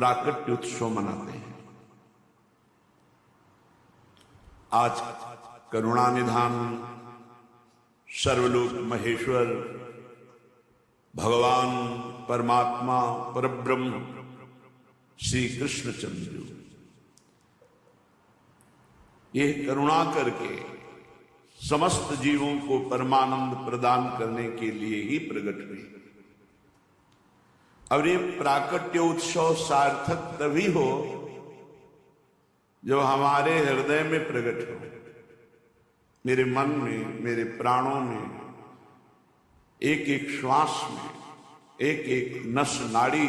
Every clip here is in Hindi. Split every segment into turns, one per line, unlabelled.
प्राकट्य उत्सव मनाते हैं। आज करुणानिधान सर्वलोक महेश्वर भगवान परमात्मा परब्रह्म श्री कृष्णचंद्र ये करुणा करके समस्त जीवों को परमानंद प्रदान करने के लिए ही प्रकट हुए। और ये प्राकट्य उत्सव सार्थक तभी हो जो हमारे हृदय में प्रकट हो, मेरे मन में, मेरे प्राणों में, एक एक श्वास में, एक एक नस नाड़ी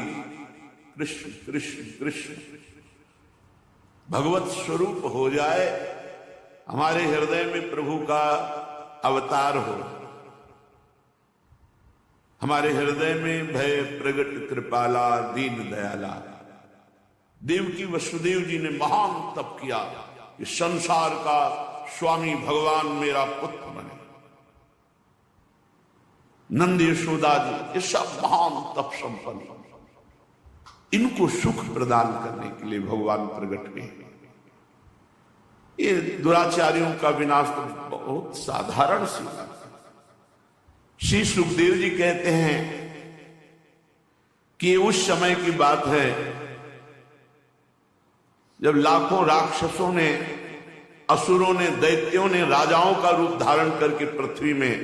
कृष्ण कृष्ण कृष्ण भगवत स्वरूप हो जाए, हमारे हृदय में प्रभु का अवतार हो, हमारे हृदय में भय प्रगट कृपाला दीन दयाला। देवकी वसुदेव जी ने महान तप किया कि संसार का स्वामी भगवान मेरा पुत्र बने। नंद यशोदा जी ये सब महान तप संपन्न, इनको सुख प्रदान करने के लिए भगवान प्रकट हुए। ये दुराचारियों का विनाश तो बहुत साधारण सी बात है। श्री सुखदेव जी कहते हैं कि उस समय की बात है जब लाखों राक्षसों ने, असुरों ने, दैत्यों ने राजाओं का रूप धारण करके पृथ्वी में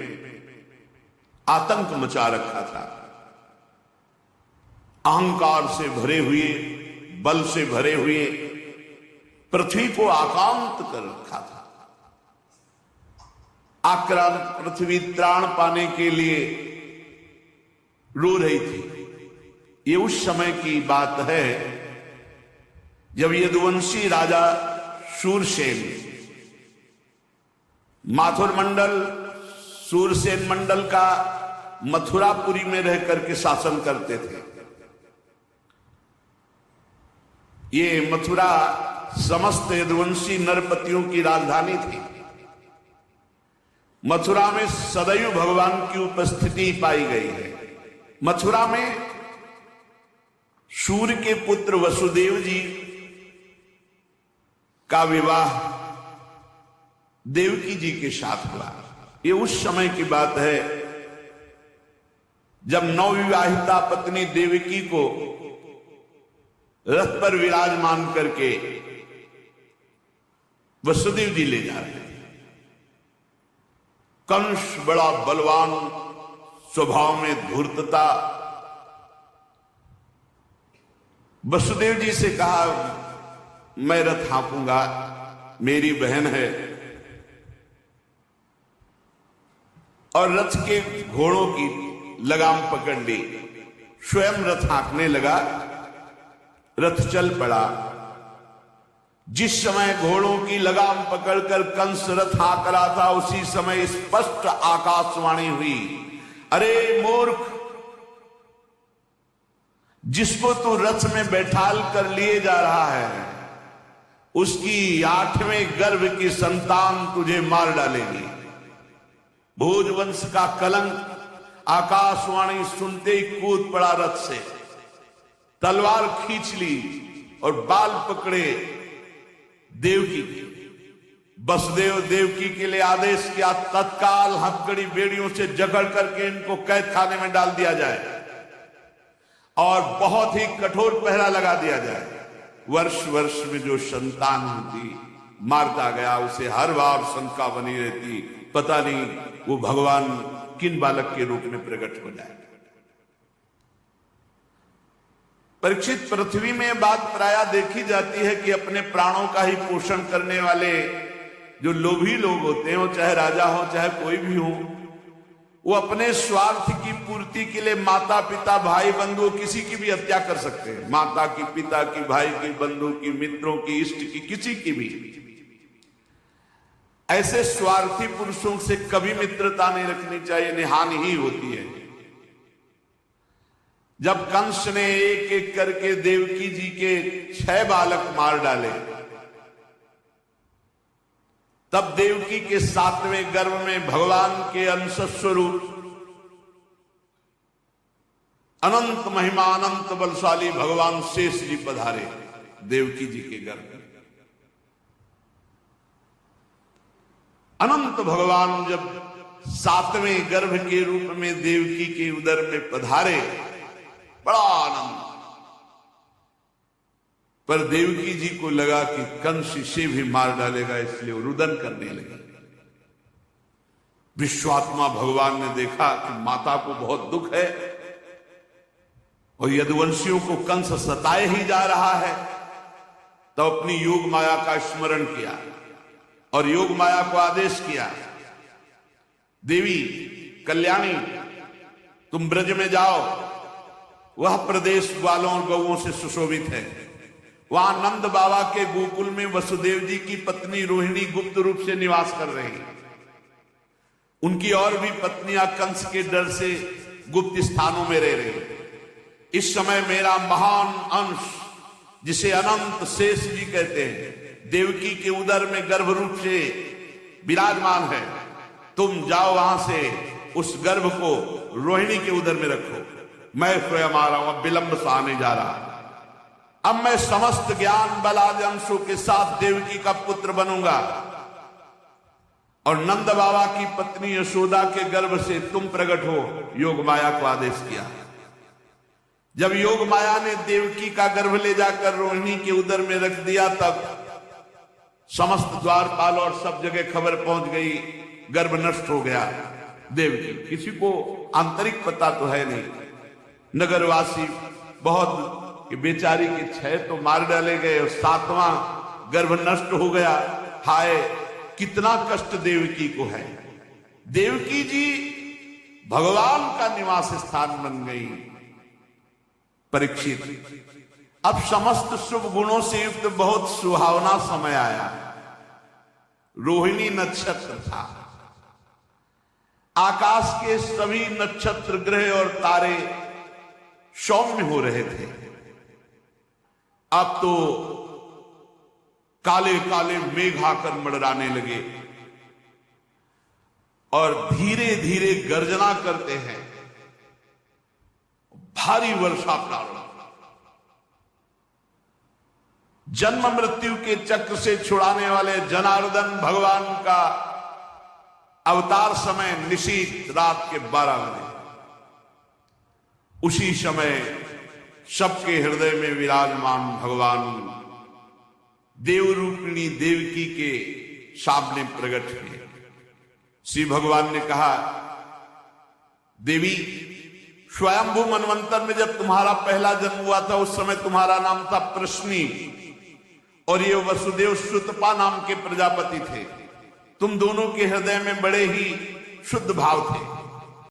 आतंक मचा रखा था। अहंकार से भरे हुए, बल से भरे हुए पृथ्वी को आकांत कर रखा था। आक्रांत पृथ्वी त्राण पाने के लिए रो रही थी। ये उस समय की बात है जब यदुवंशी राजा शूरसेन माथुर मंडल, शूरसेन मंडल का मथुरापुरी में रह करके शासन करते थे। ये मथुरा समस्त यदुवंशी नरपतियों की राजधानी थी। मथुरा में सदैव भगवान की उपस्थिति पाई गई है। मथुरा में सूर्य के पुत्र वसुदेव जी का विवाह देवकी जी के साथ हुआ। ये उस समय की बात है जब नवविवाहिता पत्नी देवकी को रथ पर विराजमान करके वसुदेव जी ले जा रहे हैं। कंस बड़ा बलवान, स्वभाव में धूर्तता, वसुदेव जी से कहा मैं रथ हाँकूंगा, मेरी बहन है। और रथ के घोड़ों की लगाम पकड़ ली, स्वयं रथ हाँकने लगा। रथ चल पड़ा। जिस समय घोड़ों की लगाम पकड़कर कंस रथ हाँक रहा था, उसी समय स्पष्ट आकाशवाणी हुई, अरे मूर्ख, जिसको तू रथ में बैठाल कर लिए जा रहा है, उसकी 8वें गर्भ की संतान तुझे मार डालेगी। भोजवंश का कलंक। आकाशवाणी सुनते ही कूद पड़ा रथ से, तलवार खींच ली और बाल पकड़े देवकी। वसुदेव देवकी के लिए आदेश किया तत्काल हथकड़ी बेड़ियों से जकड़ करके इनको कैद खाने में डाल दिया जाए और बहुत ही कठोर पहरा लगा दिया जाए। वर्ष वर्ष में जो संतान होती मारता गया, उसे हर बार शंका बनी रहती, पता नहीं वो भगवान किन बालक के रूप में प्रकट हो जाए। परीक्षित, पृथ्वी में बात प्रायः देखी जाती है कि अपने प्राणों का ही पोषण करने वाले जो लोभी लोग होते हैं, वो चाहे राजा हो चाहे कोई भी हो, वो अपने स्वार्थ की पूर्ति के लिए माता पिता भाई बंधु किसी की भी हत्या कर सकते हैं। माता की, पिता की, भाई की, बंधु की, मित्रों की, इष्ट की, किसी की भी। ऐसे स्वार्थी पुरुषों से कभी मित्रता नहीं रखनी चाहिए, इन्हें हानि ही होती है। जब कंस ने एक एक करके देवकी जी के 6 बालक मार डाले, तब देवकी के 7वें गर्भ में भगवान के अंश स्वरूप अनंत महिमा अनंत बलशाली भगवान शेष जी पधारे देवकी जी के गर्भ में। अनंत भगवान जब 7वें गर्भ के रूप में देवकी के उदर में पधारे, बड़ा आनंद। पर देवकी जी को लगा कि कंस इसे भी मार डालेगा, इसलिए वो रुदन करने लगे। विश्वात्मा भगवान ने देखा कि माता को बहुत दुख है और यदुवंशियों को कंस सताए ही जा रहा है, तो अपनी योग माया का स्मरण किया और योग माया को आदेश किया, देवी कल्याणी तुम ब्रज में जाओ, वह प्रदेश ग्वालों और गौओं से सुशोभित है। वहां नंद बाबा के गोकुल में वसुदेव जी की पत्नी रोहिणी गुप्त रूप से निवास कर रही है। उनकी और भी पत्नियां कंस के डर से गुप्त स्थानों में रह रही है। इस समय मेरा महान अंश, जिसे अनंत शेष जी कहते हैं, देवकी के उदर में गर्भ रूप से विराजमान है। तुम जाओ वहां से उस गर्भ को रोहिणी के उदर में रखो। मैं स्वयं आ रहा हूं, अब विलंब से आने जा रहा। अब मैं समस्त ज्ञान बल आदि अंशों के साथ देवकी का पुत्र बनूंगा और नंद बाबा की पत्नी यशोदा के गर्भ से तुम प्रकट हो। योग माया को आदेश किया। जब योग माया ने देवकी का गर्भ ले जाकर रोहिणी के उदर में रख दिया, तब समस्त द्वारपाल और सब जगह खबर पहुंच गई, गर्भ नष्ट हो गया देवकी। किसी को आंतरिक पता तो है नहीं, नगरवासी बहुत कि बेचारी के 6 तो मार डाले गए और 7वां गर्भ नष्ट हो गया। हाय कितना कष्ट देवकी को है। देवकी जी भगवान का निवास स्थान बन गई। परीक्षित, अब समस्त शुभ गुणों से युक्त बहुत सुहावना समय आया। रोहिणी नक्षत्र था। आकाश के सभी नक्षत्र ग्रह और तारे सौम्य हो रहे थे। अब तो काले काले मेघ आकर मंडराने लगे और धीरे धीरे गर्जना करते हैं। भारी वर्षा प्रारंभ। जन्म मृत्यु के चक्र से छुड़ाने वाले जनार्दन भगवान का अवतार समय निशीथ रात के 12 बजे। उसी समय सबके हृदय में विराजमान भगवान देवरूपिणी देवकी के सामने प्रकट हुए। श्री भगवान ने कहा, देवी स्वयंभू मनवंतर में जब तुम्हारा पहला जन्म हुआ था, उस समय तुम्हारा नाम था प्रश्नी और ये वसुदेव सुतपा नाम के प्रजापति थे। तुम दोनों के हृदय में बड़े ही शुद्ध भाव थे।